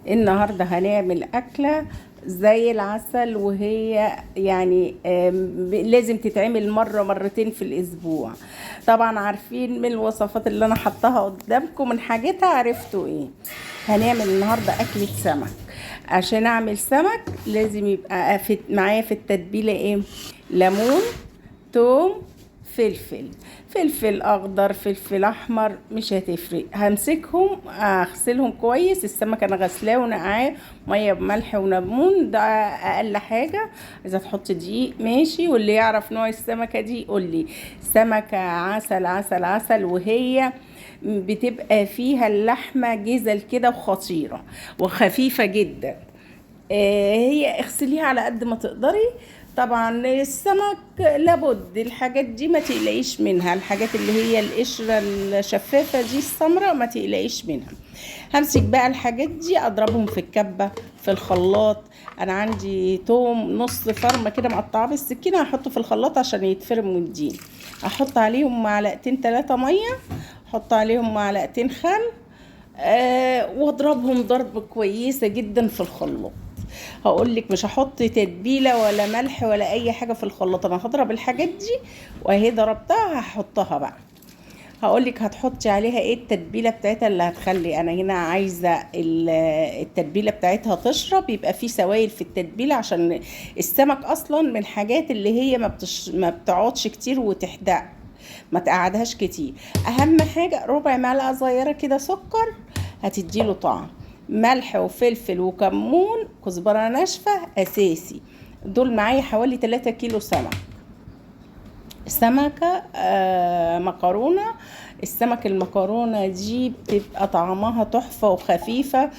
النهاردة هنعمل أكلة زي العسل، وهي يعني لازم تتعمل مرة مرتين في الأسبوع. طبعا عارفين من الوصفات اللي أنا حطها قدامكم من حاجتها عرفتوا إيه. هنعمل النهاردة أكلة سمك. عشان أعمل سمك لازم يبقى معايا في التتبيلة إيه؟ ليمون، توم، فلفل اخضر، فلفل احمر، مش هتفرق. همسكهم اغسلهم كويس. السمك انا غسلاه ونقعاه ميه بملح وليمون، ده اقل حاجه. اذا تحط دقيق ماشي، واللي يعرف نوع السمكه دي يقول لي. سمكه عسل عسل عسل، وهي بتبقى فيها اللحمه جزل كده وخطيره وخفيفه جدا. هي اغسليها على قد ما تقدري. طبعا السمك لابد الحاجات دي ما تقلقيش منها، الحاجات اللي هي القشرة الشفافة دي السمراء ما تقلقيش منها. همسك بقى الحاجات دي اضربهم في الكبة في الخلاط. انا عندي توم نص فرمة كده مقطعاه بالسكينة، هحطه في الخلاط عشان يتفرم والدين. احط عليهم معلقتين 3 مية، احط عليهم معلقتين خل، واضربهم ضرب كويسة جدا في الخلاط. هقول لك مش هحط تتبيله ولا ملح ولا اي حاجه في الخلاط، انا هضرب الحاجات دي واهي ضربتها هحطها بقى. هقول لك هتحطي عليها ايه التتبيله بتاعتها اللي هتخلي. انا هنا عايزه التتبيله بتاعتها تشرب، يبقى في سوائل في التتبيله، عشان السمك اصلا من الحاجات اللي هي ما بتقعدش كتير وتحدق، ما تقعدهاش كتير. اهم حاجه ربع معلقه صغيره كده سكر هتديله طعم. ملح وفلفل وكمون، كزبره ناشفه اساسي. دول معايا حوالي 3 كيلو سمكه مكرونه. السمك المكرونه دي بتبقى طعمها تحفه وخفيفه،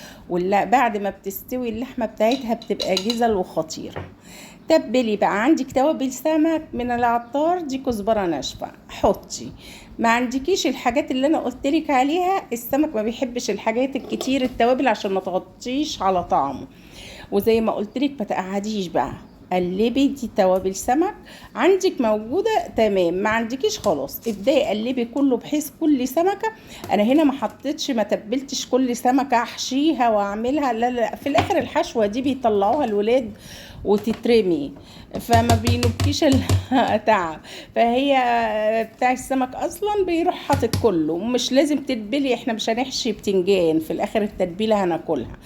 بعد ما بتستوي اللحمه بتاعتها بتبقى جزل وخطيره. تبلي بقى، عندك توابل سمك من العطار دي كزبره ناشفه حطي. ما عندكيش الحاجات اللي انا قلتلك عليها، السمك ما بيحبش الحاجات الكتير التوابل عشان ما تغطيش على طعمه. وزي ما قلتلك ما تقعديش بقى، قلبي دي توابل سمك. عندك موجوده تمام، ما عندكيش خلاص ابداي قلبي كله بحيث كل سمكه. انا هنا ما تبلتش كل سمكه احشيها واعملها، لا لا، في الاخر الحشوه دي بيطلعوها الولاد وتترمي، فما بينبكيش التعب. فهي بتاع السمك اصلا بيروح حاطط كله، ومش لازم تتبلي، احنا مش هنحشي بتنجان في الاخر التتبيله هناكلها.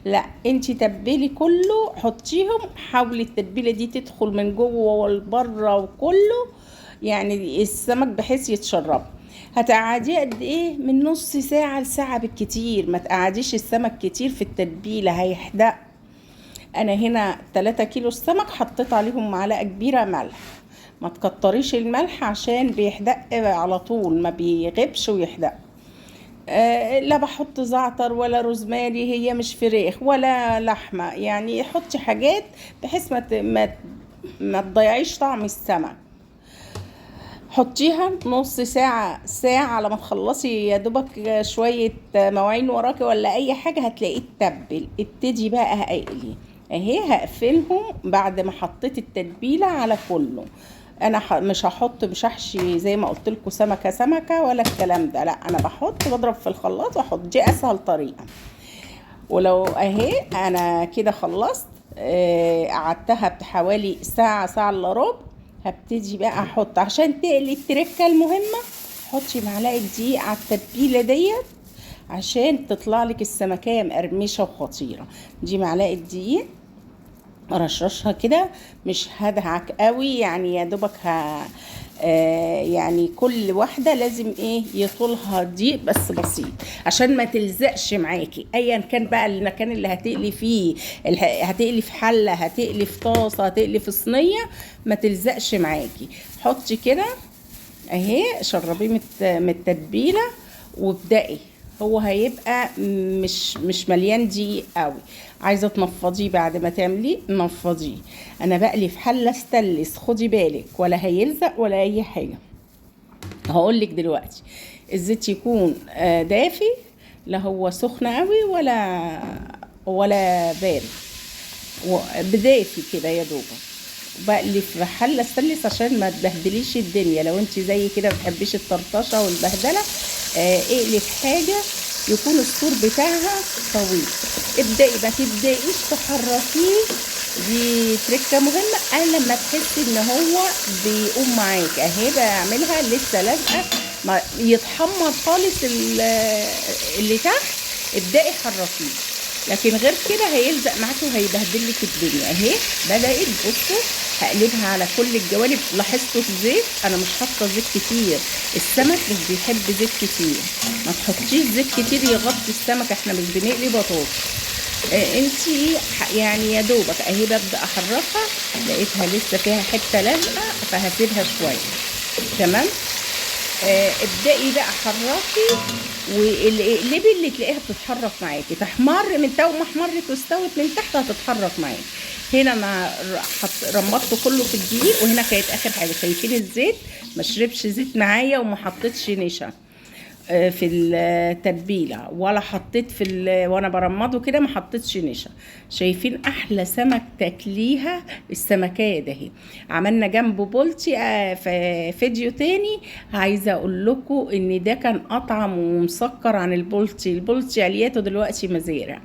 لا انتي تبلي كله حطيهم، حاولي التتبيله دي تدخل من جوه والبره وكله، يعني السمك بحيث يتشرب. هتقعديه قد ايه؟ من نص ساعه لساعه بالكتير. ما تقعديش السمك كتير في التتبيله هيحدق. انا هنا 3 كيلو السمك حطيت عليهم معلقه كبيره ملح. ما تكتريش الملح عشان بيحدق على طول، ما بيغيبش ويحدق. لا بحط زعتر ولا روزماري، هي مش فراخ ولا لحمه، يعني حطي حاجات بحيث ما تضيعيش طعم السمك. حطيها نص ساعة على ما تخلصي يا دوبك شوية مواعين وراكي ولا أي حاجة هتلاقيه اتبل. ابتدي بقى اقلي اهي، هقفلهم بعد ما حطيت التتبيلة على كله. انا مش هحشي زي ما قلت لكم سمكة سمكة ولا الكلام ده، لا انا بضرب في الخلاط واحط، دي اسهل طريقة. ولو اهي انا كده خلصت، قعدتها بحوالي ساعة ساعة الا ربع. هبتدي بقى احط عشان تقلي التركة المهمة، حطي معلقة دقيق على التتبيلة ديت عشان تطلع لك السمكية مقرمشة وخطيرة. دي معلقة دقيق رشرشها كده، مش هدعك قوي يعني، يا دوبك يعني كل واحدة لازم ايه يطولها دقيق بس بسيط عشان ما تلزقش معاكي ايا كان بقى المكان اللي هتقلي فيه. هتقلي في حلة، هتقلي في طاسة، هتقلي في صينية، ما تلزقش معاكي. حطي كده اهي، شربيه من التتبيلة وابدأي. هو هيبقى مش مليان دقيق قوي. عايزه تنفضيه بعد ما تعمليه نفضيه. انا بقلي في حله ستانلس، خدي بالك ولا هيلزق ولا اي حاجه. هقول لك دلوقتي الزيت يكون دافي، لا هو سخن قوي ولا بارد، بدافي كده يا دوبك. بقلي في حله ستانلس عشان ما تبهدليش الدنيا. لو انت زي كده ما بتحبيش الطرطشه والبهدله، اقلي في حاجه يكون السور بتاعها طويل. ابدأي ما تبدأيش تحركيه، دي تركة مهمة. انا لما تحسي ان هو بيقوم معاك اهي بعملها لسه لازقة، ما يتحمر خالص اللي تحت ابدأي حركيه، لكن غير كده هيلزق معاكي وهيبهدلك الدنيا. اهي بدأت، بصوا هقلبها على كل الجوانب. لاحظتوا الزيت انا مش حاطه زيت كتير، السمك مش بيحب زيت كتير، ما تحطيش زيت كتير يغطي السمك، احنا مش بنقلي بطاطس. انتي يعني يا دوبك اهي ببدأ احركها، لقيتها لسه فيها حته لازقه فهسيبها شويه. تمام. ابدأي بقى حركي، واقلبي اللي تلاقيها بتتحرك معاكي، تحمر من تو ما احمرت واستوت من تحت هتتحرك معاكي. هنا انا رمضته كله في الدقيق، وهنا كانت اخر حاجه. شايفين الزيت ما شربش زيت معايا، وما حطيتش نشا في التتبيله، ولا حطيت وانا برمضه كده ما حطيتش نشا. شايفين احلى سمك تاكليها السمكيه ده. اهي عملنا جنبه بولتي في فيديو تاني، عايزه اقول لكم ان ده كان اطعم ومسكر عن البولتي. البولتي علياته دلوقتي مزارع.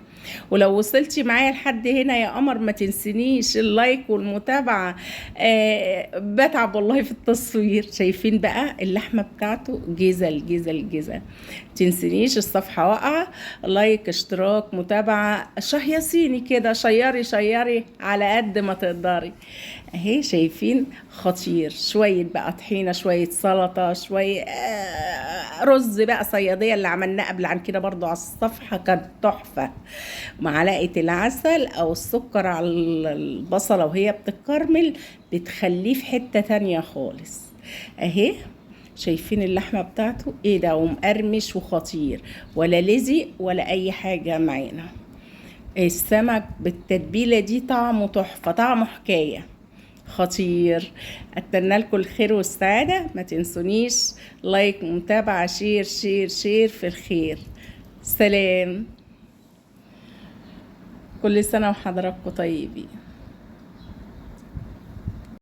ولو وصلتي معايا لحد هنا يا قمر ما تنسنيش اللايك والمتابعة. بتعب والله في التصوير. شايفين بقى اللحمة بتاعته جزل جزل جزل. تنسنيش الصفحة واقعة، لايك اشتراك متابعة، شهيصيني كده، شيري شيري على قد ما تقدري. اهي شايفين خطير. شوية بقى طحينة، شوية سلطة، شوية رز بقى صيادية اللي عملناه قبل عن كده برضو على الصفحة كانت تحفة. معلقة العسل او السكر على البصلة وهي بتتكرمل بتخليه في حتة تانية خالص. اهي شايفين اللحمة بتاعته ايه ده، ومقرمش وخطير، ولا لزق ولا اي حاجة معانا. السمك بالتتبيلة دي طعمه تحفة، طعمه حكاية خطير. اتمنى لكم الخير والسعادة. ما تنسونيش لايك، متابعة، شير شير شير في الخير. سلام. كل سنة وحضراتكم طيبين.